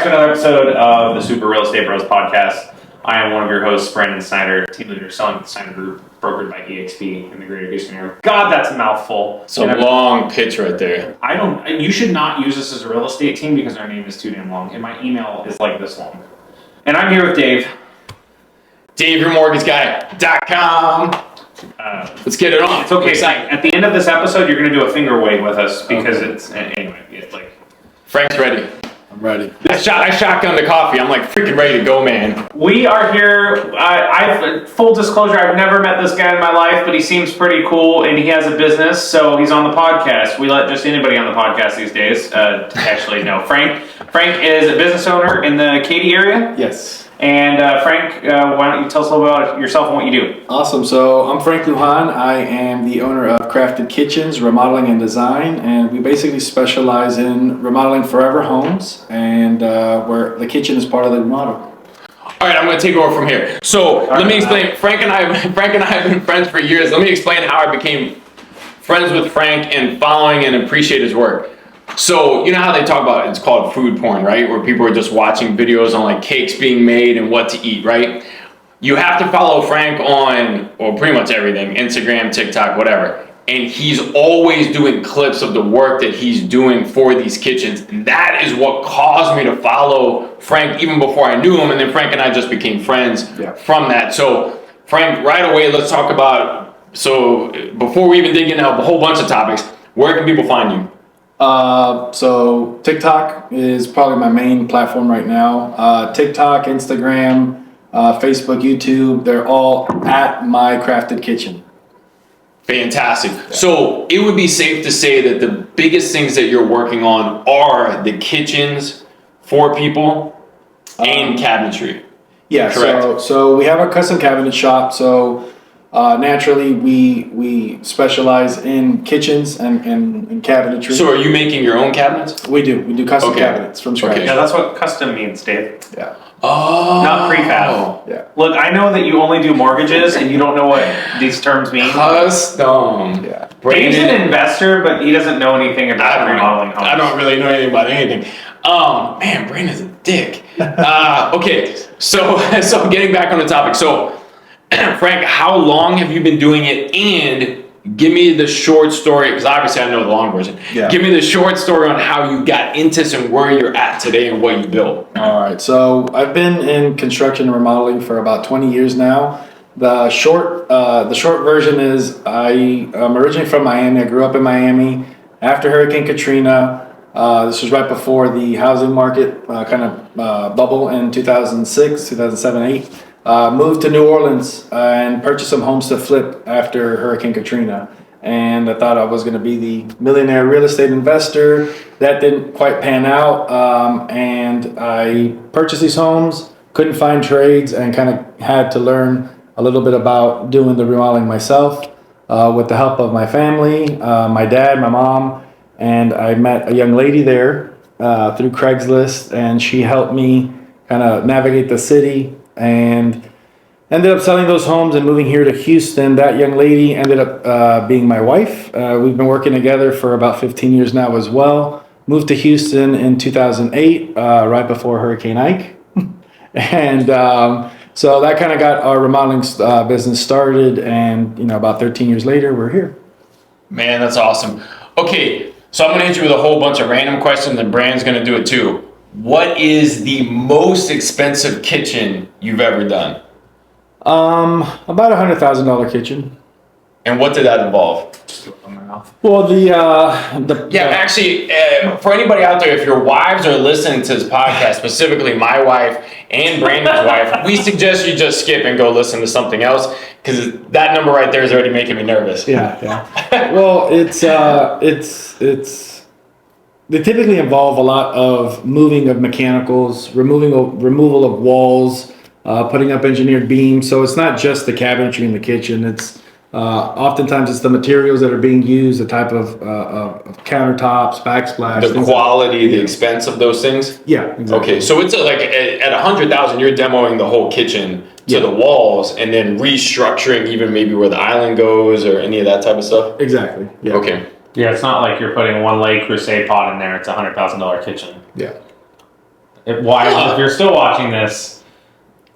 to another episode of the Super Real Estate Bros podcast. I am one of your hosts, Brandon Snyder, team leader selling the Snyder Group, brokered by EXP in the Greater Houston area. God, that's a mouthful. It's a long pitch right there. You should not use this as a real estate team because our name is too damn long, and my email is like this long. And I'm here with Dave. DaveYourMortgageGuy.com. Let's get it on. It's okay. At the end of this episode, you're going to do a finger wave with us because it's like... Frank's ready. I'm ready. I shotgun the coffee. I'm like freaking ready to go, man. We are here. Full disclosure, I've never met this guy in my life, but he seems pretty cool and he has a business, so he's on the podcast. We let just anybody on the podcast these days. Actually, no. Frank is a business owner in the Katy area. Yes. And Frank, why don't you tell us a little bit about yourself and what you do? Awesome. So I'm Frank Lujan. I am the owner of Crafted Kitchens, Remodeling and Design, and we basically specialize in remodeling forever homes, and where the kitchen is part of the remodel. All right, I'm going to take over from here. So let me explain. Frank and I have been friends for years. Let me explain how I became friends with Frank and following and appreciate his work. So, you know how they talk about it's called food porn, right? Where people are just watching videos on like cakes being made and what to eat, right? You have to follow Frank on, well, pretty much everything, Instagram, TikTok, whatever. And he's always doing clips of the work that he's doing for these kitchens. And that is what caused me to follow Frank even before I knew him. And then Frank and I just became friends from that. So Frank, right away, let's talk about, so before we even dig into a whole bunch of topics, where can people find you? So TikTok is probably my main platform right now. TikTok, Instagram, Facebook, YouTube, they're all at mycraftedkitchen. Fantastic. So it would be safe to say that the biggest things that you're working on are the kitchens for people and cabinetry. Yeah, correct. So we have a custom cabinet shop. So naturally, we specialize in kitchens and cabinetry. So are you making your own cabinets? We do. We do custom cabinets from scratch. Yeah, that's what custom means, Dave. Yeah. Oh. Not prefab. Yeah. Look, I know that you only do mortgages and you don't know what these terms mean. Custom. Yeah. Dave's an investor, but he doesn't know anything about remodeling homes. I don't really know anything about anything. Man, Brandon's a dick. Okay, so getting back on the topic. So, Frank, how long have you been doing it? And give me the short story, because obviously I know the long version. Yeah. Give me the short story on how you got into this and where you're at today and what you built. All right. So I've been in construction and remodeling for about 20 years now. The short version is I'm originally from Miami. I grew up in Miami. After Hurricane Katrina, this was right before the housing market bubble in 2006, 2007, 2008. Moved to New Orleans and purchased some homes to flip after Hurricane Katrina. And I thought I was going to be the millionaire real estate investor. That didn't quite pan out. And I purchased these homes, couldn't find trades, and kind of had to learn a little bit about doing the remodeling myself with the help of my family, my dad, my mom. And I met a young lady there through Craigslist, and she helped me kind of navigate the city. And ended up selling those homes and moving here to Houston. That young lady ended up being my wife. We've been working together for about 15 years now as well. Moved to Houston in 2008, right before Hurricane Ike. And so that kind of got our remodeling business started. And, about 13 years later, we're here. Man, that's awesome. Okay, so I'm going to hit you with a whole bunch of random questions, and Brandon's going to do it too. What is the most expensive kitchen you've ever done? About $100,000 kitchen. And what did that involve? Well, actually, for anybody out there, if your wives are listening to this podcast, specifically my wife and Brandon's wife, we suggest you just skip and go listen to something else, because that number right there is already making me nervous. Yeah. Well, they typically involve a lot of moving of mechanicals, removal of walls, putting up engineered beams. So it's not just the cabinetry in the kitchen. It's oftentimes it's the materials that are being used, the type of countertops, backsplash. The quality, the expense of those things? Yeah, exactly. Okay, so it's like at $100,000, you're demoing the whole kitchen to the walls and then restructuring even maybe where the island goes or any of that type of stuff? Exactly. Yeah. Okay. Yeah, it's not like you're putting one Le Creuset pot in there. It's a $100,000 kitchen. Yeah. If you're still watching this,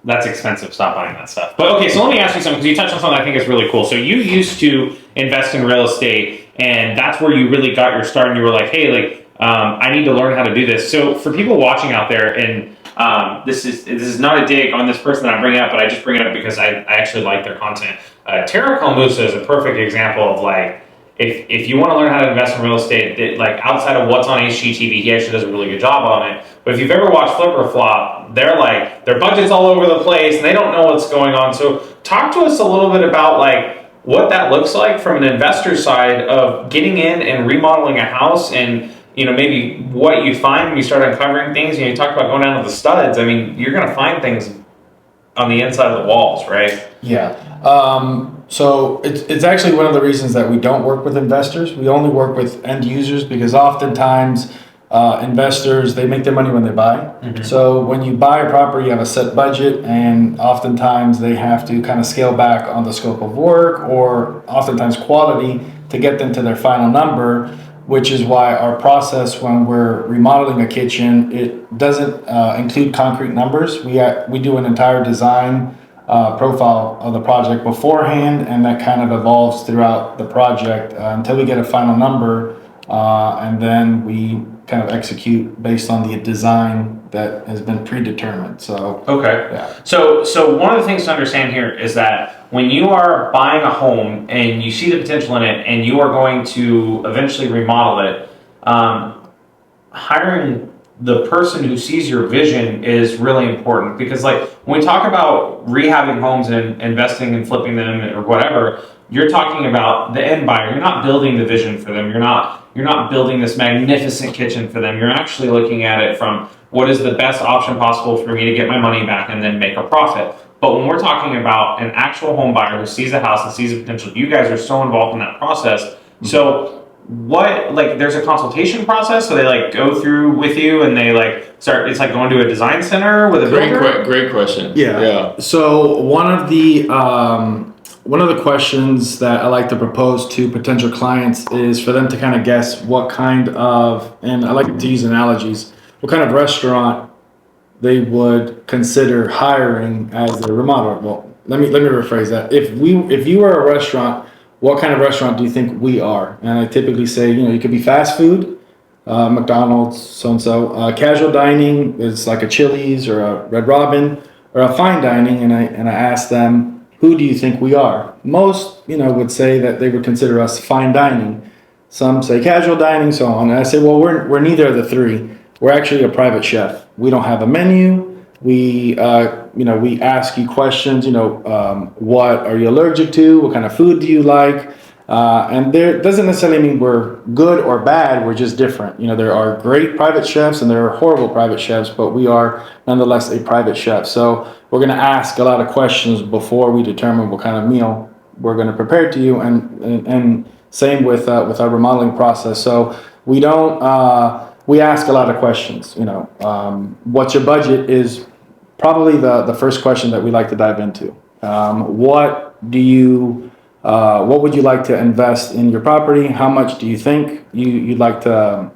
that's expensive. Stop buying that stuff. But okay, so let me ask you something, because you touched on something I think is really cool. So you used to invest in real estate, and that's where you really got your start, and you were like, hey, like, I need to learn how to do this. So for people watching out there, and this is not a dig on this person that I'm bringing up, but I just bring it up because I actually like their content. Tara Kalmusa is a perfect example of like, if you want to learn how to invest in real estate, like outside of what's on HGTV, he actually does a really good job on it. But if you've ever watched Flip or Flop, they're like, their budget's all over the place and they don't know what's going on. So talk to us a little bit about like what that looks like from an investor side of getting in and remodeling a house, and maybe what you find when you start uncovering things. You talk about going down to the studs. I mean, you're going to find things on the inside of the walls, right? Yeah. So it's actually one of the reasons that we don't work with investors. We only work with end users, because oftentimes investors, they make their money when they buy. Mm-hmm. So when you buy a property, you have a set budget, and oftentimes they have to kind of scale back on the scope of work, or oftentimes quality, to get them to their final number, which is why our process when we're remodeling a kitchen, it doesn't include concrete numbers. We do an entire design profile of the project beforehand, and that kind of evolves throughout the project until we get a final number, and then we kind of execute based on the design that has been predetermined. So okay, yeah. So one of the things to understand here is that when you are buying a home and you see the potential in it, and you are going to eventually remodel it, hiring the person who sees your vision is really important, because like when we talk about rehabbing homes and investing and flipping them or whatever, you're talking about the end buyer. You're not building the vision for them. You're not building this magnificent kitchen for them. You're actually looking at it from what is the best option possible for me to get my money back and then make a profit. But when we're talking about an actual home buyer who sees a house and sees the potential, you guys are so involved in that process. Mm-hmm. So there's a consultation process, so they like go through with you and they like start, it's like going to a design center with a builder? Great question. Yeah. So one of the questions that I like to propose to potential clients is for them to kind of guess what kind of, and I like to use analogies, what kind of restaurant they would consider hiring as their remodeler. Well, let me rephrase that. If you were a restaurant, what kind of restaurant do you think we are? And I typically say, you could be fast food, McDonald's, so-and-so. Casual dining is like a Chili's or a Red Robin, or a fine dining, and I ask them, who do you think we are? Most, would say that they would consider us fine dining. Some say casual dining, so on. And I say, well, we're neither of the three. We're actually a private chef. We don't have a menu. We ask you questions, what are you allergic to? What kind of food do you like? And there doesn't necessarily mean we're good or bad. We're just different. There are great private chefs and there are horrible private chefs, but we are nonetheless a private chef. So we're going to ask a lot of questions before we determine what kind of meal we're going to prepare to you. And same with our remodeling process. So we don't, we ask a lot of questions, what's your budget is probably the first question that we like to dive into. What would you like to invest in your property? How much do you think you'd like to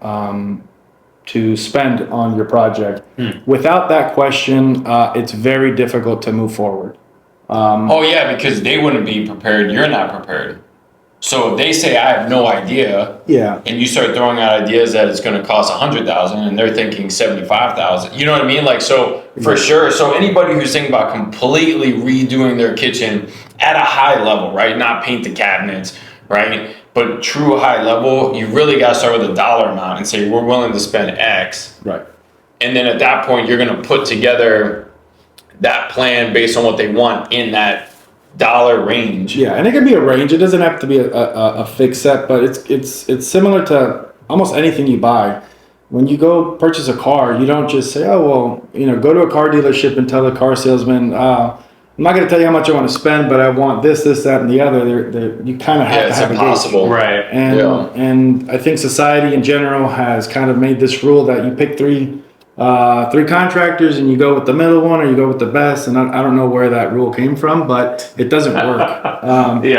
spend on your project? Without that question, it's very difficult to move forward. Because they wouldn't be prepared. You're not prepared. So if they say, I have no idea, and you start throwing out ideas that it's going to cost $100,000 and they're thinking $75,000, you know what I mean? Like, so for sure. So anybody who's thinking about completely redoing their kitchen at a high level, right? Not paint the cabinets, right? But true high level, you really got to start with a dollar amount and say, we're willing to spend X. Right. And then at that point, you're going to put together that plan based on what they want in that dollar range. Yeah, and it can be a range. It doesn't have to be a fixed set, but it's similar to almost anything you buy. When you go purchase a car, you don't just say, go to a car dealership and tell the car salesman, I'm not going to tell you how much I want to spend, but I want this, that, and the other. You kind of have to have impossible. Right. And I think society in general has kind of made this rule that you pick three contractors and you go with the middle one or you go with the best, and I don't know where that rule came from, but it doesn't work. You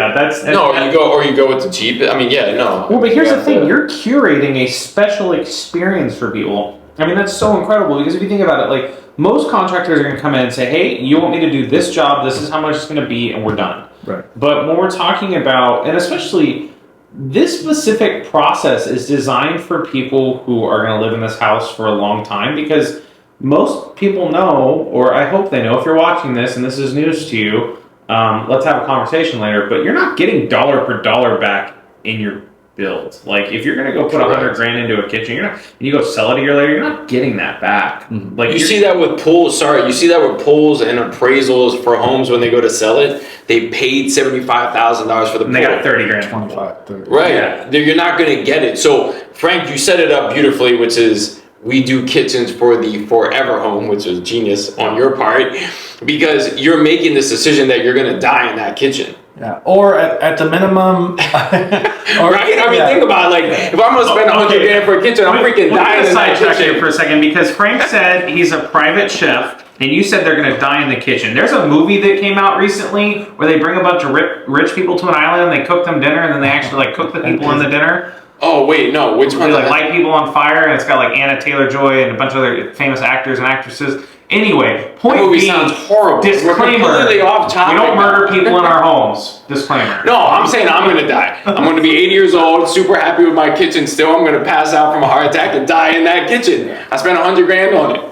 go with the cheap. I mean, Well, but here's the thing: you're curating a special experience for people. I mean, that's so incredible because if you think about it, like most contractors are going to come in and say, hey, you want me to do this job, this is how much it's going to be, and we're done. Right. But when we're talking about, and especially this specific process is designed for people who are going to live in this house for a long time, because most people know, or I hope they know, if you're watching this and this is news to you, let's have a conversation later, but you're not getting dollar per dollar back in your build. Like if you're going to go put $100,000 into a kitchen, and you go sell it a year later, you're not getting that back. Mm-hmm. Like you see that with pools. You see that with pools and appraisals for homes when they go to sell it. They paid $75,000 for the pool. They got $30,000. 25, 30. Right. Yeah. You're not going to get it. So Frank, you set it up beautifully, which is we do kitchens for the forever home, which is genius on your part, because you're making this decision that you're going to die in that kitchen. Yeah, or at the minimum, right? I mean, think about it. Like, if I'm going to spend $100,000 for a kitchen, I'm freaking dying in that kitchen. Here for a second, because Frank said he's a private chef, and you said they're going to die in the kitchen. There's a movie that came out recently where they bring a bunch of rich people to an island, and they cook them dinner, and then they actually like cook the people in the dinner. Oh wait, no, which one? They like light people on fire, and it's got like Anna Taylor-Joy and a bunch of other famous actors and actresses. Anyway, point movie being, sounds horrible. Disclaimer: We're completely off topic. We don't murder people in our homes. Disclaimer. No, I'm saying I'm going to die. I'm going to be 80 years old, super happy with my kitchen still. I'm going to pass out from a heart attack and die in that kitchen. I spent $100,000 on it,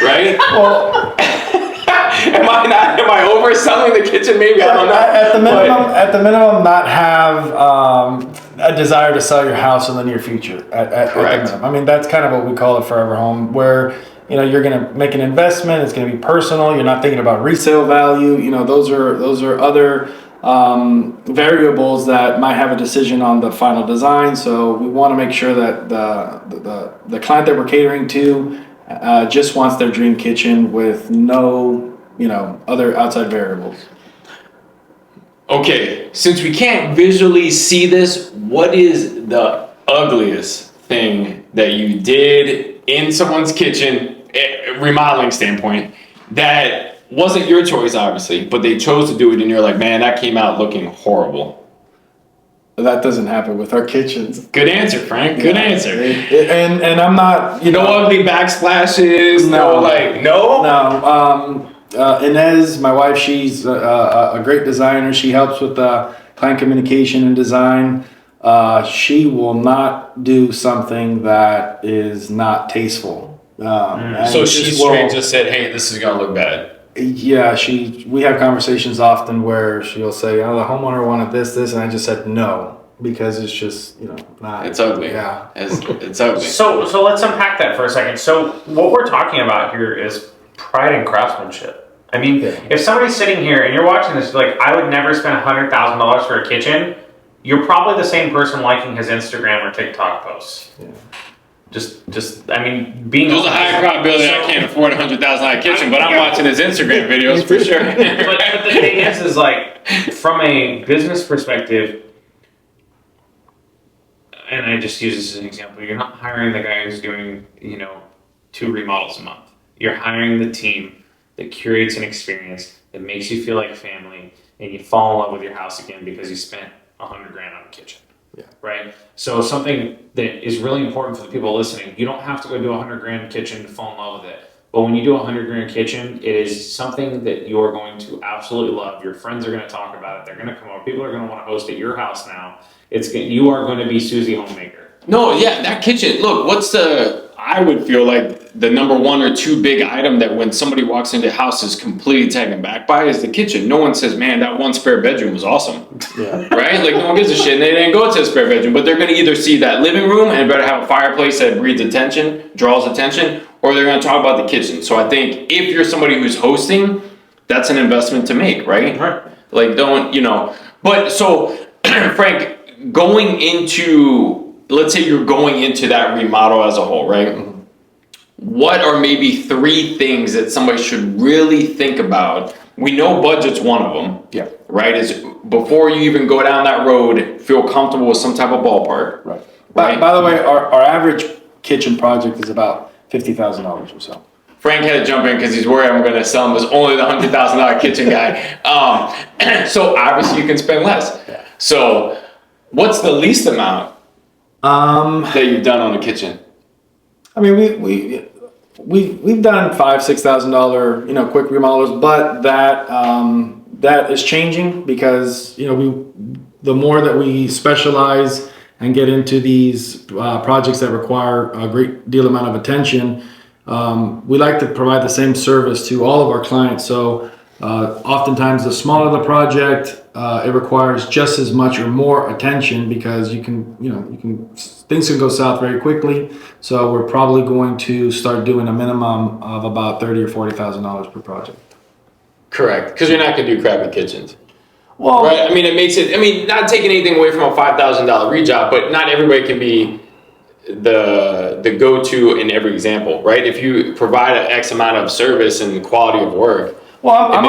right? well, am I overselling the kitchen? Maybe I don't know. At the minimum, not have a desire to sell your house in the near future. At the minimum. I mean, that's kind of what we call a forever home, where you're going to make an investment. It's going to be personal. You're not thinking about resale value. Those are other variables that might have a decision on the final design. So we want to make sure that the client that we're catering to just wants their dream kitchen with no other outside variables. Okay, since we can't visually see this, what is the ugliest thing that you did in someone's kitchen, remodeling standpoint, that wasn't your choice, obviously, but they chose to do it and you're like, man, that came out looking horrible? That doesn't happen with our kitchens. Good answer, Frank. Good answer. And I'm not, no ugly backsplashes. No. Inez, my wife, she's a great designer. She helps with client communication and design. She will not do something that is not tasteful. So she straight just said, hey, this is going to look bad. Yeah, we have conversations often where she'll say, oh, the homeowner wanted this, and I just said no, because it's just, not. It's ugly. Yeah. It's ugly. So let's unpack that for a second. So what we're talking about here is pride in craftsmanship. I mean, if somebody's sitting here and you're watching this, like, I would never spend $100,000 for a kitchen, you're probably the same person liking his Instagram or TikTok posts. Yeah. I mean, there's a high probability I can't afford $100,000 kitchen, but I'm watching his Instagram videos for sure. but the thing is like, from a business perspective, and I just use this as an example, you're not hiring the guy who's doing, 2 remodels a month. You're hiring the team that curates an experience that makes you feel like family, and you fall in love with your house again because you spent $100,000 on a kitchen. Yeah. Right. So something that is really important for the people listening, you don't have to go do $100,000 kitchen to fall in love with it. But when you do $100,000 kitchen, it is something that you're going to absolutely love. Your friends are going to talk about it. They're going to come over. People are going to want to host at your house now. You are going to be Susie Homemaker. No, yeah, that kitchen. Look, I would feel like the number 1 or 2 big item that when somebody walks into the house is completely taken back by is the kitchen. No one says, man, that one spare bedroom was awesome. Yeah. Right? Like, no one gives a shit. And they didn't go to a spare bedroom, but they're going to either see that living room and better have a fireplace that breeds attention, draws attention, or they're going to talk about the kitchen. So I think if you're somebody who's hosting, that's an investment to make, right? Right. Like, but so, Frank, let's say you're going into that remodel as a whole, right? Mm-hmm. What are maybe 3 things that somebody should really think about? We know budget's one of them. Yeah. Right? Is before you even go down that road, feel comfortable with some type of ballpark. Right. By the way, our average kitchen project is about $50,000 or so. Frank had to jump in because he's worried I'm going to sell him as only the $100,000 kitchen guy. So obviously you can spend less. Yeah. So what's the least amount that you've done on the kitchen? I mean, we've done $5,000-$6,000 quick remodels, but that is changing because the more that we specialize and get into these projects that require a great deal amount of attention, we like to provide the same service to all of our clients. So oftentimes the smaller the project, it requires just as much or more attention because things can go south very quickly. So we're probably going to start doing a minimum of about $30,000 or $40,000 per project. Correct, because you're not going to do crappy kitchens. Well, right? I mean, it makes it. I mean, not taking anything away from a $5,000 rejob, but not everybody can be the go-to in every example, right? If you provide an X amount of service and quality of work, I'm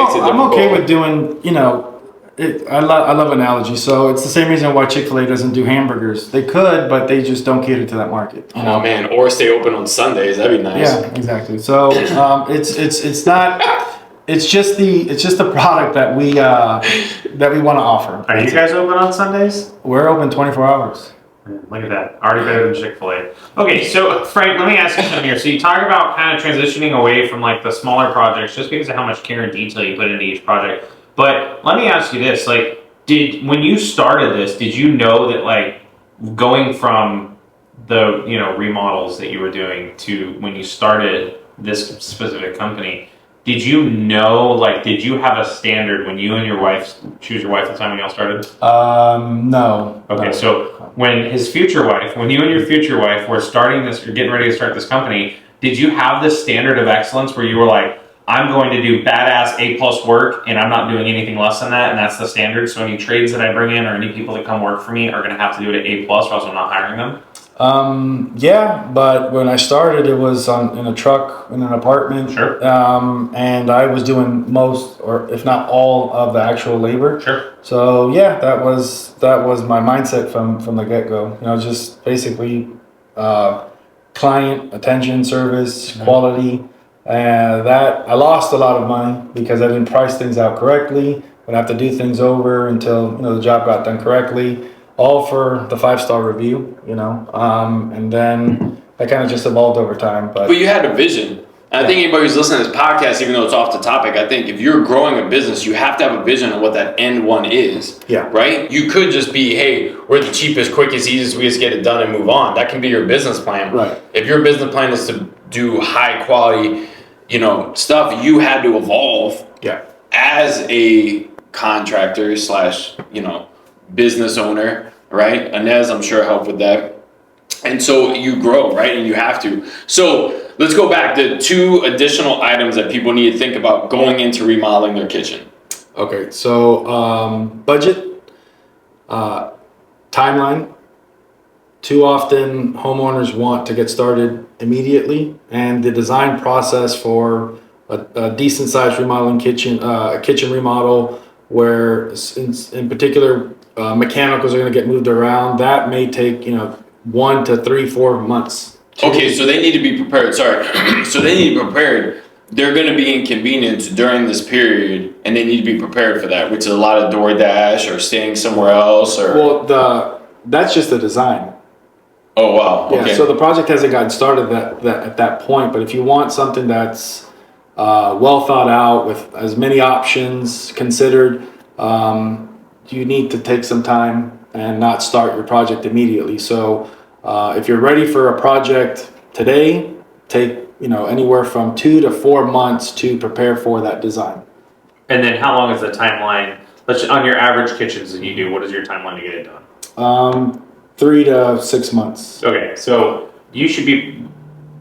okay with doing. I love analogies. So it's the same reason why Chick-fil-A doesn't do hamburgers. They could, but they just don't cater to that market. Oh man, or stay open on Sundays. That'd be nice. Yeah, exactly. So it's not. It's just the product that we want to offer. Are you guys open on Sundays? We're open 24 hours. Look at that. Already better than Chick-fil-A. Okay, so Frank, let me ask you something here. So you talk about kind of transitioning away from like the smaller projects just because of how much care and detail you put into each project. But let me ask you this, like, when you started this, did you know that like going from the, remodels that you were doing to when you started this specific company, did you have a standard when you and your wife, she was your wife at the time when y'all started? No. Okay, no. so when you and your future wife were starting this, or getting ready to start this company, did you have this standard of excellence where you were like, I'm going to do badass A+ work and I'm not doing anything less than that, and that's the standard, so any trades that I bring in or any people that come work for me are going to have to do it at A+, or else I'm not hiring them? Yeah, but when I started, it was in a truck in an apartment. Sure. And I was doing most, or if not all, of the actual labor. Sure. So yeah, that was my mindset from the get-go. Just basically client attention, service, quality. And that I lost a lot of money because I didn't price things out correctly. I'd have to do things over until the job got done correctly. All for the 5-star review, and then that kind of just evolved over time. But you had a vision. And I think anybody who's listening to this podcast, even though it's off the topic, I think if you're growing a business, you have to have a vision of what that end one is. Yeah. Right? You could just be, hey, we're the cheapest, quickest, easiest, we just get it done and move on. That can be your business plan. Right. If your business plan is to do high quality, stuff, you had to evolve. Yeah. As a contractor / business owner, right? Inez, I'm sure, helped with that. And so you grow, right? And you have to. So let's go back to 2 additional items that people need to think about going into remodeling their kitchen. Okay, so budget, timeline. Too often homeowners want to get started immediately, and the design process for a decent sized remodeling kitchen, a kitchen remodel where in particular mechanicals are going to get moved around, that may take 1 to 3, 4 months. Okay, so they need to be prepared. Sorry. So they need to be prepared. They're going to be inconvenienced during this period, and they need to be prepared for that, which is a lot of DoorDash or staying somewhere else. Or that's just the design. Oh wow. Okay. Yeah. So the project hasn't gotten started at that point. But if you want something that's well thought out with as many options considered, you need to take some time and not start your project immediately. So if you're ready for a project today, take anywhere from 2 to 4 months to prepare for that design. And then how long is the timeline? On your average kitchens that you do, what is your timeline to get it done? 3 to 6 months. Okay, so you should be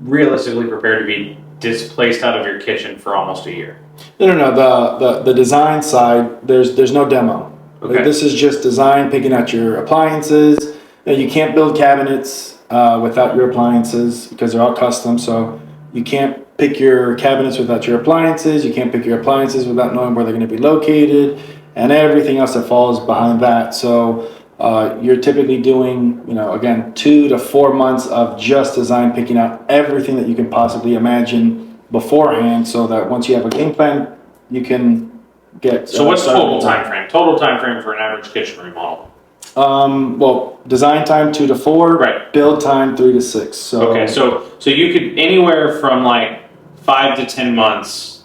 realistically prepared to be displaced out of your kitchen for almost a year. No. The design side, there's no demo. Okay. This is just design, picking out your appliances. You can't build cabinets without your appliances because they're all custom. So you can't pick your cabinets without your appliances. You can't pick your appliances without knowing where they're going to be located, and everything else that falls behind that. So you're typically doing, again, 2 to 4 months of just design, picking out everything that you can possibly imagine beforehand, so that once you have a game plan, you can get. So what's total time frame? Total time frame for an average kitchen remodel? Design time 2 to 4. Right. Build time 3 to 6. So okay, so you could anywhere from like 5 to 10 months,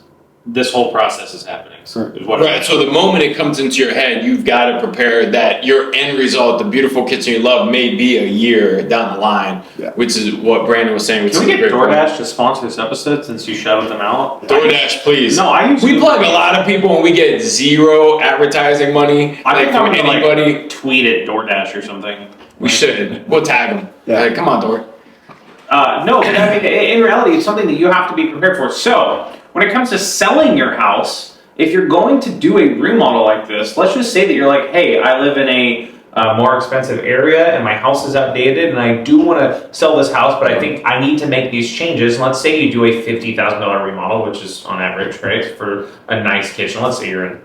this whole process is happening. Right. So the moment it comes into your head, you've got to prepare that your end result, the beautiful kitchen you love, may be a year down the line, which is what Brandon was saying. Can we get DoorDash to sponsor this episode since you shouted them out? DoorDash, please. No, we plug a lot of people and we get zero advertising money. I think I'm gonna anybody. Tweet at DoorDash or something. We should. We'll tag them. Yeah. Come on, Dor. No, but I mean, in reality, it's something that you have to be prepared for. So, when it comes to selling your house, if you're going to do a remodel like this, let's just say that you're like, hey, I live in a more expensive area and my house is outdated and I do want to sell this house, but I think I need to make these changes. And let's say you do a $50,000 remodel, which is on average, right, for a nice kitchen. Let's say you're in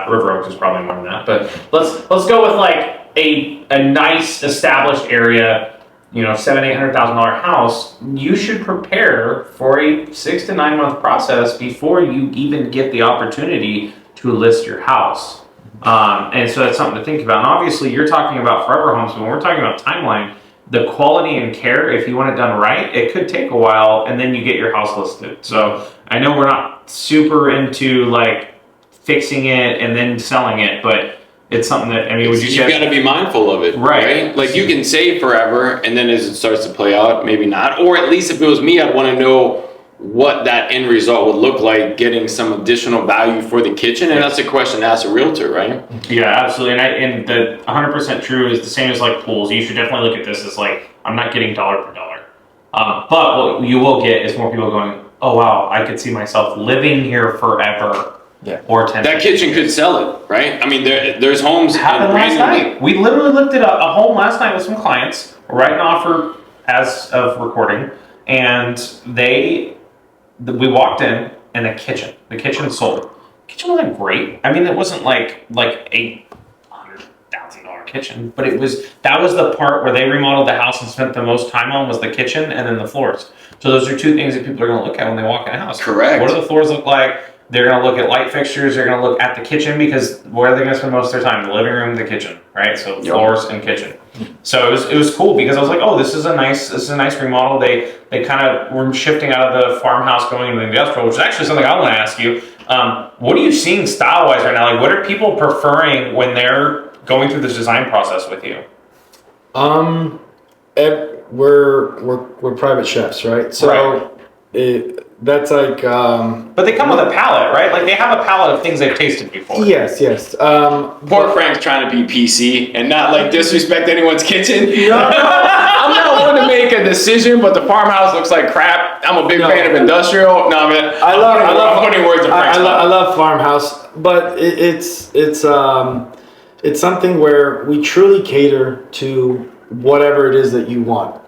River Oaks is probably more than that, but let's go with like a nice established area. $700,000-800,000 house, you should prepare for a 6 to 9 month process before you even get the opportunity to list your house. And so that's something to think about. And obviously, you're talking about forever homes, but when we're talking about timeline, the quality and care, if you want it done right, it could take a while, and then you get your house listed. So I know we're not super into like fixing it and then selling it, but it's something that, would you got to be mindful of it, right? Like you can say forever, and then as it starts to play out, maybe not. Or at least if it was me, I'd want to know what that end result would look like, getting some additional value for the kitchen. And that's a question to ask a realtor, right? Yeah, absolutely. And the 100% true is the same as like pools. You should definitely look at this as like, I'm not getting dollar per dollar. But what you will get is more people going, oh wow, I could see myself living here forever. Yeah. Or 10. That kitchen could sell it, right? I mean, there's homes. Happened last night. We literally looked at a home last night with some clients. We're writing an offer as of recording, and we walked in and the kitchen sold. The kitchen wasn't great. I mean, it wasn't like a $100,000 kitchen, but that was the part where they remodeled the house and spent the most time on was the kitchen and then the floors. So those are two things that people are going to look at when they walk in a house. Correct. What do the floors look like? They're going to look at light fixtures. They're going to look at the kitchen because where are they going to spend most of their time? The living room, the kitchen, right? So floors and kitchen. So it was cool because I was like, oh, this is a nice remodel. They kind of were shifting out of the farmhouse going into the industrial, which is actually something I want to ask you. What are you seeing style wise right now? Like, what are people preferring when they're going through this design process with you? We're private chefs, right? So that's like but they come with a palette, right? Like they have a palette of things they've tasted before. Yes. Poor Frank's trying to be PC and not like disrespect anyone's kitchen. I'm not one to make a decision, but the farmhouse looks like crap. I'm a big fan of industrial. No, man, I'm putting words in Frank's mouth. I love farmhouse, but it's something where we truly cater to whatever it is that you want.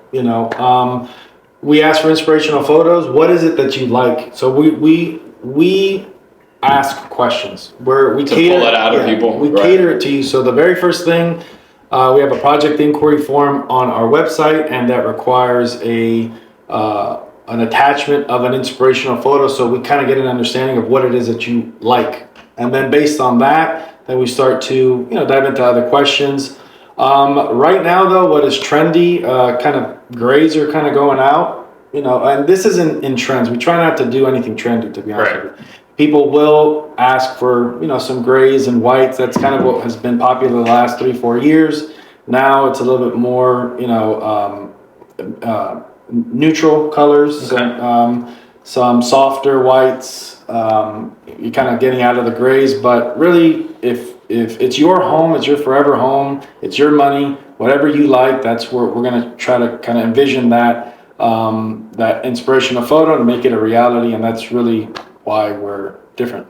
We ask for inspirational photos. What is it that you like? So we ask questions where we cater pull it out of people. We cater it to you. So the very first thing, we have a project inquiry form on our website, and that requires an attachment of an inspirational photo. So we kind of get an understanding of what it is that you like, and then based on that, then we start to dive into other questions. Right now, though, what is trendy, kind of grays are kind of going out, and this isn't in trends. We try not to do anything trendy, to be honest with you. People will ask for, some grays and whites. That's kind of what has been popular the last 3-4 years. Now it's a little bit more, neutral colors, some softer whites. You're kind of getting out of the grays, but really, if it's your home, it's your forever home, it's your money, whatever you like, that's where we're going to try to kind of envision that inspirational photo and make it a reality. And that's really why we're different.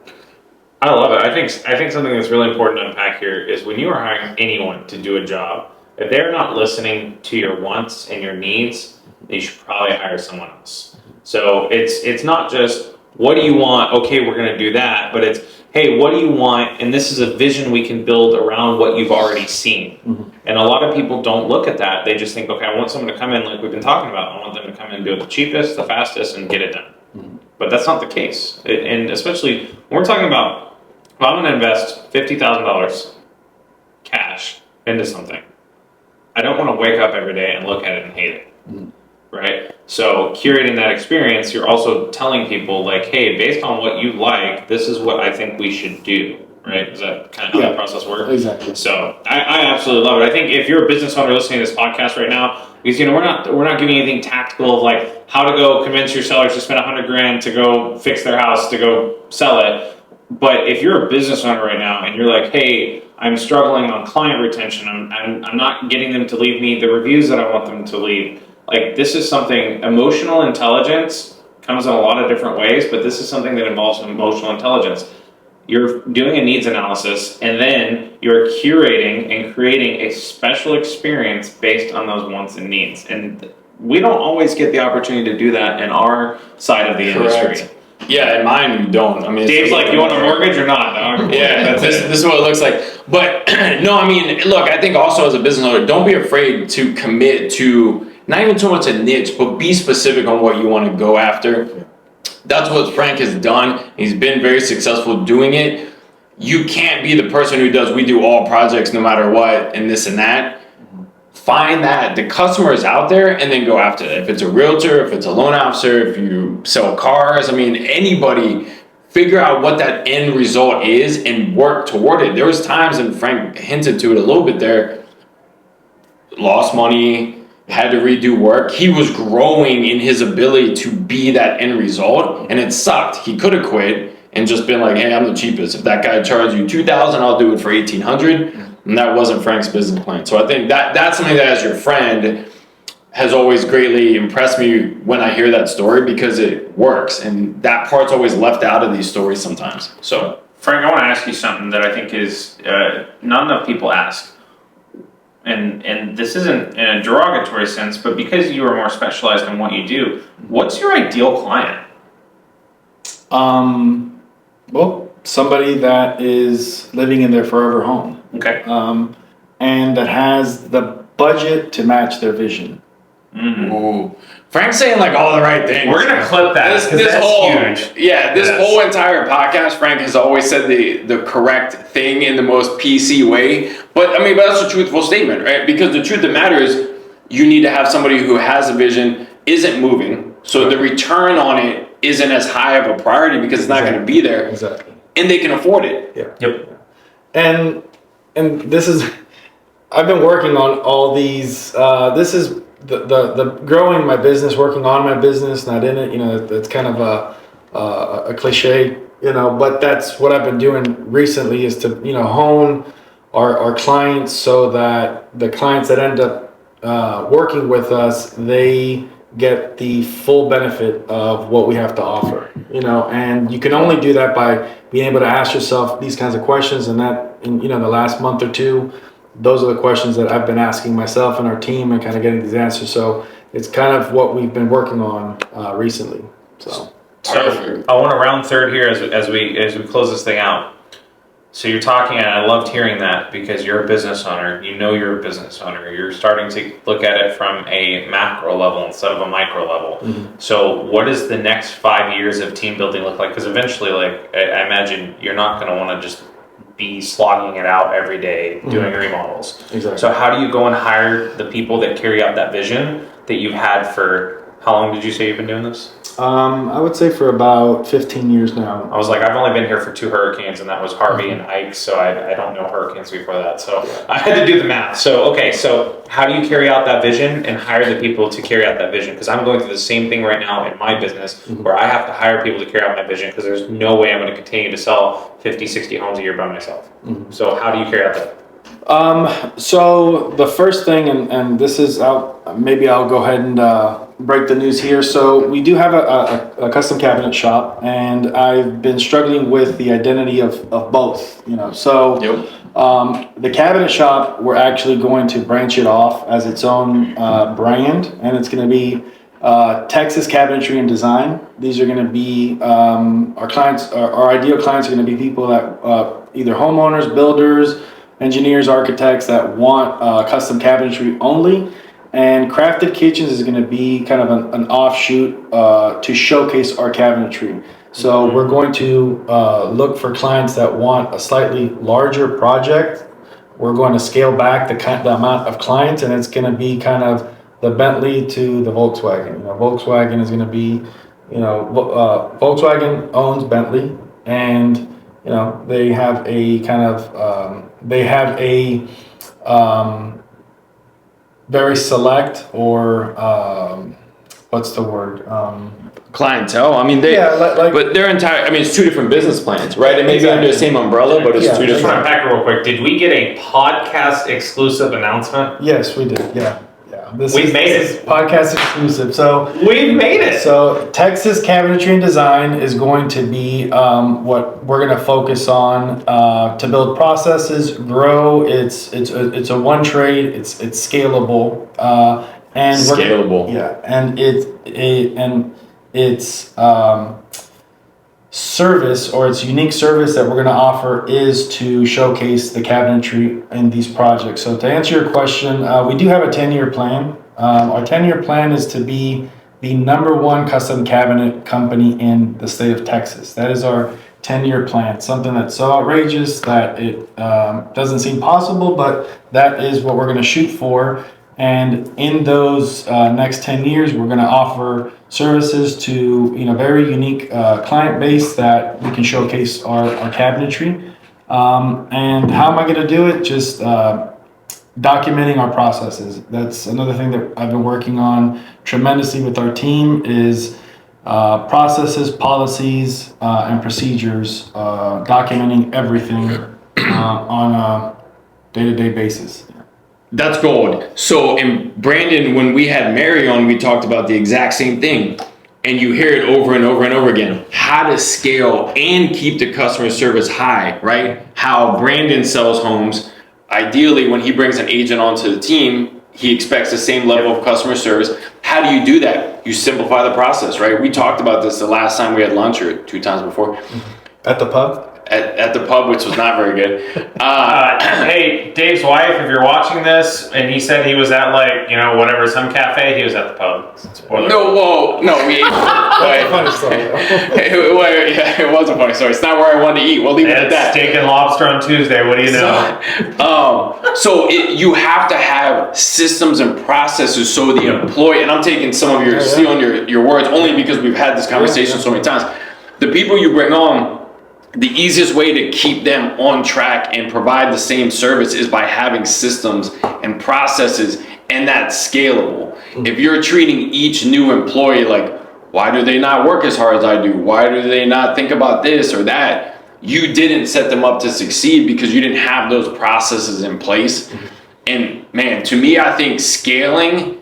I love it. I think something that's really important to unpack here is when you are hiring anyone to do a job, if they're not listening to your wants and your needs, you should probably hire someone else. So it's not just, what do you want? Okay, we're going to do that. But it's, hey, what do you want? And this is a vision we can build around what you've already seen. Mm-hmm. And a lot of people don't look at that. They just think, okay, I want someone to come in like we've been talking about. I want them to come in and do it the cheapest, the fastest, and get it done. Mm-hmm. But that's not the case. And especially when we're talking about, if I'm going to invest $50,000 cash into something, I don't want to wake up every day and look at it and hate it. Mm-hmm. right? So curating that experience, you're also telling people like, hey, based on what you like, this is what I think we should do, right? Is that kind of how that process works? Exactly. So I absolutely love it. I think if you're a business owner listening to this podcast right now, because we're not giving anything tactical of like how to go convince your sellers to spend $100,000 to go fix their house to go sell it. But if you're a business owner right now and you're like, hey, I'm struggling on client retention, I'm not getting them to leave me the reviews that I want them to leave. Like, this is something, emotional intelligence comes in a lot of different ways, but this is something that involves emotional intelligence. You're doing a needs analysis, and then you're curating and creating a special experience based on those wants and needs. And we don't always get the opportunity to do that in our side of the industry. Yeah, in mine you don't. I mean, Dave's like, you want a mortgage or not, dog? Yeah, this is what it looks like. But no, I mean, look, I think also as a business owner, don't be afraid to commit to not even too much a niche, but be specific on what you want to go after. That's what Frank has done. He's been very successful doing it. You can't be the person who does, we do all projects no matter what, and this and that. Find that the customer is out there and then go after it. If it's a realtor, if it's a loan officer, if you sell cars, I mean, anybody, figure out what that end result is and work toward it. There was times, and Frank hinted to it a little bit there, lost money, had to redo work. He was growing in his ability to be that end result, and it sucked. He could have quit and just been like, hey, I'm the cheapest. If that guy charged you $2,000, I'll do it for $1,800. And that wasn't Frank's business plan. So I think that's something that, as your friend, has always greatly impressed me when I hear that story, because it works. And that part's always left out of these stories sometimes. So, Frank, I want to ask you something that I think is not enough people ask. And this isn't in a derogatory sense, but because you are more specialized in what you do, what's your ideal client? Well, somebody that is living in their forever home. Okay. And that has the budget to match their vision. Mm-hmm. Ooh. Frank's saying like all the right things. We're gonna clip that. This whole huge. Yeah, this whole entire podcast, Frank has always said the correct thing in the most PC way. But I mean, but that's a truthful statement, right? Because the truth of the matter is, you need to have somebody who has a vision, isn't moving, so the return on it isn't as high of a priority because it's not going to be there. Exactly. And they can afford it. Yeah. Yep. And this is, I've been working on all these. This is the growing my business, working on my business, not in it. You know, it's kind of a cliche, you know, but that's what I've been doing recently, is to, you know, hone our clients so that the clients that end up working with us, they get the full benefit of what we have to offer, you know. And you can only do that by being able to ask yourself these kinds of questions. And that, in, you know, the last month or two, those are the questions that I've been asking myself and our team, and kind of getting these answers. So it's kind of what we've been working on recently. So I want to round third here as we close this thing out. So you're talking, and I loved hearing that, because you're a business owner. You know you're a business owner. You're starting to look at it from a macro level instead of a micro level. Mm-hmm. So what does the next 5 years of team building look like? Because eventually, like, I imagine you're not going to want to just be slogging it out every day doing remodels. Exactly. So how do you go and hire the people that carry out that vision that you've had for, how long did you say you've been doing this? I would say for about 15 years now. I was like, I've only been here for 2 hurricanes, and that was Harvey and Ike, so I don't know hurricanes before that. So I had to do the math. So, okay, so how do you carry out that vision and hire the people to carry out that vision? Because I'm going through the same thing right now in my business, where I have to hire people to carry out my vision, because there's no way I'm going to continue to sell 50, 60 homes a year by myself. So how do you carry out that? So the first thing, and this is maybe I'll go ahead and break the news here. So we do have a custom cabinet shop, and I've been struggling with the identity of both, you know. So the cabinet shop, we're actually going to branch it off as its own brand, and it's going to be Texas Cabinetry and Design. These are going to be our clients. Our ideal clients are going to be people that either homeowners, builders, engineers, architects that want custom cabinetry only. And Crafted Kitchens is going to be kind of an offshoot to showcase our cabinetry. So we're going to look for clients that want a slightly larger project. We're going to scale back the amount of clients, and it's going to be kind of the Bentley to the Volkswagen. You know, Volkswagen is going to be, Volkswagen owns Bentley, and they have a kind of very select, or what's the word? Clientele. I mean, but their entire. I mean, it's two different business plans, right? It may be under the same umbrella, but it's two Just different. run back real quick. Did we get a podcast exclusive announcement? Yes, we did. Yeah. We've made it. Podcast exclusive. So we've made it. So Texas Cabinetry and Design is going to be what we're going to focus on to build processes, grow. It's a one trade. It's scalable and scalable. And its service, or its unique service that we're going to offer, is to showcase the cabinetry in these projects. So to answer your question, we do have a 10-year plan. Our 10-year plan is to be the #1 custom cabinet company in the state of Texas. That is our 10-year plan. Something that's so outrageous that it doesn't seem possible, but that is what we're going to shoot for. And in those next 10 years, we're going to offer services to very unique client base that we can showcase our cabinetry. And how am I going to do it? Just documenting our processes. That's another thing that I've been working on tremendously with our team, is processes, policies, and procedures, documenting everything on a day-to-day basis. That's gold. So, in Brandon, when we had Mary on, we talked about the exact same thing. And you hear it over and over and over again. How to scale and keep the customer service high, right? How Brandon sells homes. Ideally, when he brings an agent onto the team, he expects the same level of customer service. How do you do that? You simplify the process, right? We talked about this the last time we had lunch, or 2 times before. At the pub? At the pub, which was not very good. Hey, Dave's wife, if you're watching this, and he said he was at some cafe, he was at the pub. Spoiler. No, we ate. That's a funny story. It was a funny story. It's not where I wanted to eat. We'll leave it at that. Steak and lobster on Tuesday. What do you know? You have to have systems and processes so the employee, and I'm taking some of stealing your words only because we've had this conversation so many times. The people you bring on, the easiest way to keep them on track and provide the same service is by having systems and processes, and that's scalable. If you're treating each new employee like, why do they not work as hard as I do? Why do they not think about this or that? You didn't set them up to succeed because you didn't have those processes in place. And man, to me, I think scaling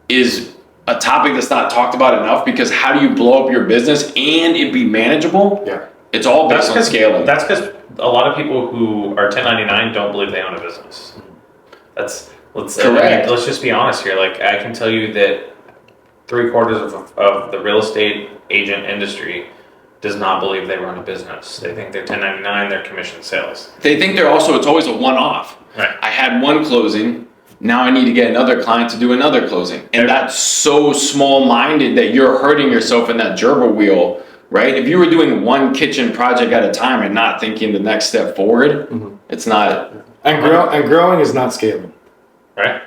is a topic that's not talked about enough, because how do you blow up your business and it be manageable? Yeah. It's all based on scaling. That's because a lot of people who are 1099 don't believe they own a business. Let's just be honest here. Like, I can tell you that 3/4 of the real estate agent industry does not believe they run a business. They think they're 1099, they're commission sales. They think it's always a one-off. Right. I had one closing, now I need to get another client to do another closing. And that's so small-minded that you're hurting yourself in that gerbil wheel. Right? If you were doing one kitchen project at a time and not thinking the next step forward, it's not. And growing is not scaling. Right?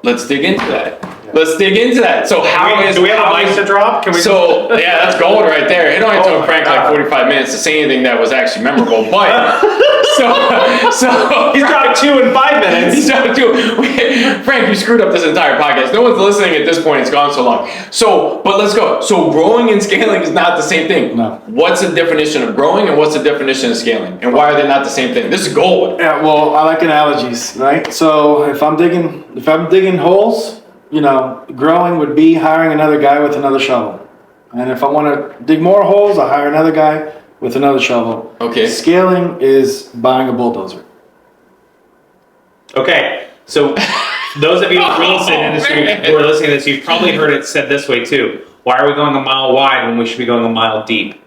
Let's dig into that. Let's dig into that. So do we have a mic to drop? Can we? So yeah, that's gold right there. It only took Frank like 45 minutes to say anything that was actually memorable, but so he's dropped 2 in 5 minutes. He's dropped 2. Frank, you screwed up this entire podcast. No one's listening at this point. It's gone so long. But let's go. So growing and scaling is not the same thing. No. What's the definition of growing and what's the definition of scaling, and why are they not the same thing? This is gold. Yeah. Well, I like analogies, right? So if I'm digging holes, growing would be hiring another guy with another shovel. And if I want to dig more holes, I hire another guy with another shovel. Okay. Scaling is buying a bulldozer. Okay. So those of you in the real estate industry who are listening to this, you've probably heard it said this way too. Why are we going a mile wide when we should be going a mile deep?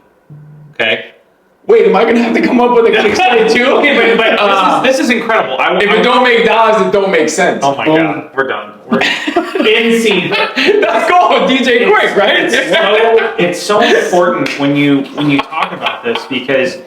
Okay. Wait, am I gonna have to come up with a case study too? Okay, but this is incredible. If it don't make dollars, it don't make sense. Oh my God, we're done. We're in season. Let's go, DJ Quick, right? It's so important when you talk about this, because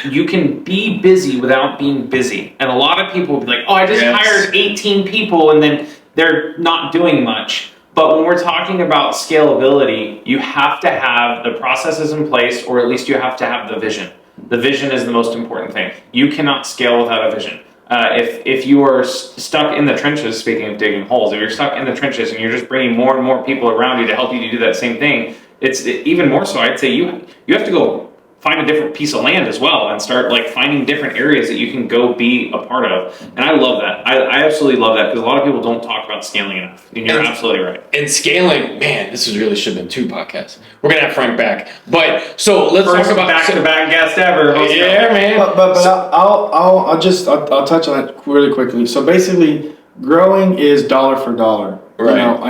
you can be busy without being busy. And a lot of people will be like, oh, I just hired 18 people, and then they're not doing much. But when we're talking about scalability, you have to have the processes in place, or at least you have to have the vision. The vision is the most important thing. You cannot scale without a vision. If you are stuck in the trenches, speaking of digging holes, if you're stuck in the trenches and you're just bringing more and more people around you to help you to do that same thing, it's even more so. I'd say you have to go find a different piece of land as well and start like finding different areas that you can go be a part of. And I love that. I absolutely love that, because a lot of people don't talk about scaling enough. And you're absolutely right. And scaling, man, this really should have been 2 podcasts. We're gonna have Frank back, but so let's First talk about back-to-back guest ever. Yeah, man. But I'll touch on that really quickly. So basically, growing is dollar for dollar. Right. You know,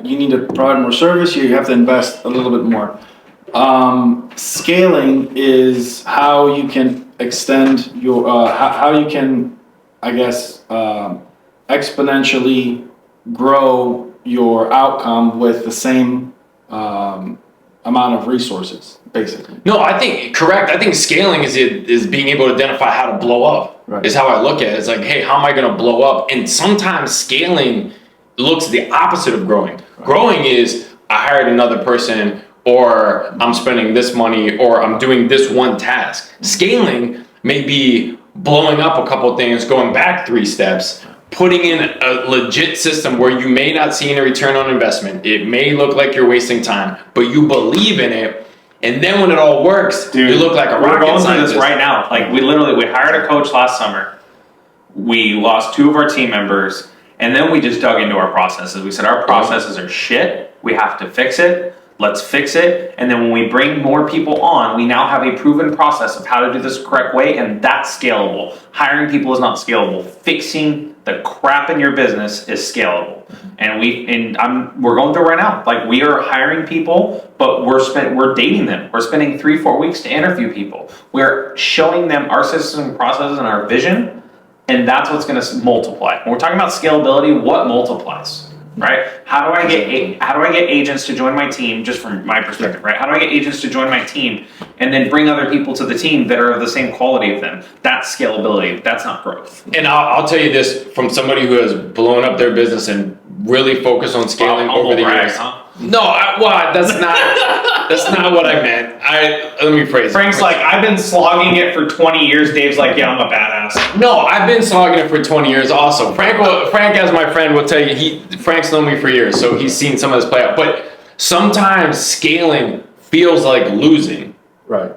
you need to provide more service. You have to invest a little bit more. Scaling is how you can extend your how you can, I guess, exponentially grow your outcome with the same amount of resources, basically. No, I think correct. I think scaling is being able to identify how to blow up. Right. Is how I look at it. It's like, hey, how am I going to blow up? And sometimes scaling looks the opposite of growing. Right. Growing is I hired another person, or I'm spending this money, or I'm doing this one task. Scaling may be blowing up a couple things, going back 3 steps, putting in a legit system where you may not see any return on investment. It may look like you're wasting time, but you believe in it. And then when it all works, you look like a rocket scientist. We're going through this right now. Like we hired a coach last summer. We lost 2 of our team members, and then we just dug into our processes. We said our processes are shit. We have to fix it. Let's fix it. And then when we bring more people on, we now have a proven process of how to do this the correct way, and that's scalable. Hiring people is not scalable. Fixing the crap in your business is scalable. And we're going through it right now. Like we are hiring people, but we're dating them. We're spending 3-4 weeks to interview people. We're showing them our system, processes, and our vision, and that's what's going to multiply. When we're talking about scalability, what multiplies? Right? How do I get agents to join my team, just from my perspective, right? How do I get agents to join my team and then bring other people to the team that are of the same quality of them? That's scalability. That's not growth. And I'll tell you this from somebody who has blown up their business and really focused on scaling over the years. Huh? No, that's not what I meant. Let me phrase it. Frank's like, I've been slogging it for 20 years. Dave's like, yeah, I'm a badass. No, I've been slogging it for 20 years also. Frank, as my friend, will tell you, Frank's known me for years, so he's seen some of this play out. But sometimes scaling feels like losing. Right.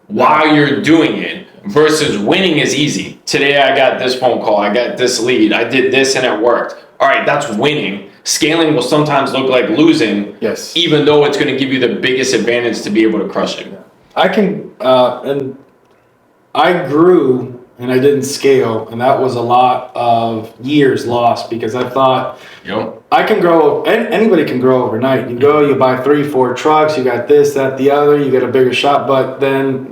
While you're doing it, versus winning is easy. Today I got this phone call, I got this lead, I did this and it worked. All right, that's winning. Scaling will sometimes look like losing, yes, even though it's going to give you the biggest advantage to be able to crush it. I can, and I grew and I didn't scale, and that was a lot of years lost because I thought, I can grow, anybody can grow overnight. You go, you buy 3-4 trucks, you got this, that, the other, you get a bigger shop, but then,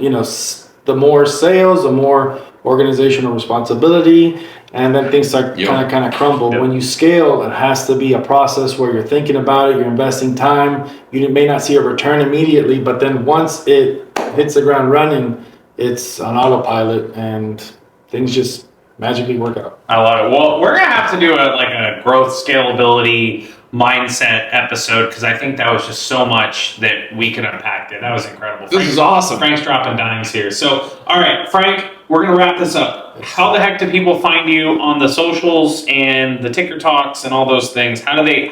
the more sales, the more organizational responsibility, and then things start kind of crumble. When you scale, it has to be a process where you're thinking about it, you're investing time. You may not see a return immediately, but then once it hits the ground running, it's on autopilot and things just magically work out. I love it. Well, we're gonna have to do a growth scalability mindset episode, because I think that was just so much that we could unpack there. That was incredible. This is awesome. Frank's dropping dimes here. So, all right, Frank, we're gonna wrap this up. How the heck do people find you on the socials and the Ticker Talks and all those things? How do they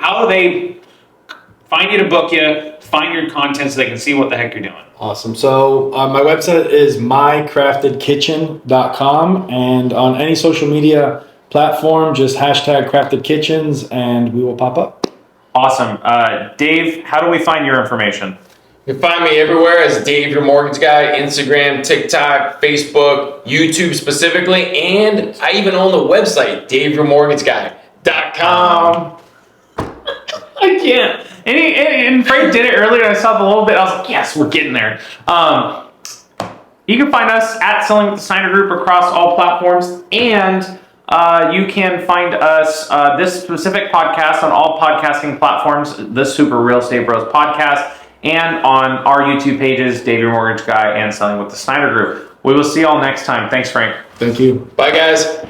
find you to book you, find your content so they can see what the heck you're doing? Awesome. So my website is mycraftedkitchen.com, and on any social media platform, just hashtag crafted kitchens and we will pop up. Awesome. Dave, how do we find your information? You can find me everywhere as Dave Your Mortgage Guy, Instagram, TikTok, Facebook, YouTube specifically, and I even own the website, daveyourmortgageguy.com. I can't. And Frank did it earlier. I saw the little bit. I was like, yes, we're getting there. You can find us at Selling with the Snyder Group across all platforms, and you can find us, this specific podcast, on all podcasting platforms, the Super Real Estate Bros podcast, and on our YouTube pages, Dave Your Mortgage Guy and Selling with the Snyder Group. We will see you all next time. Thanks, Frank. Thank you. Bye, guys.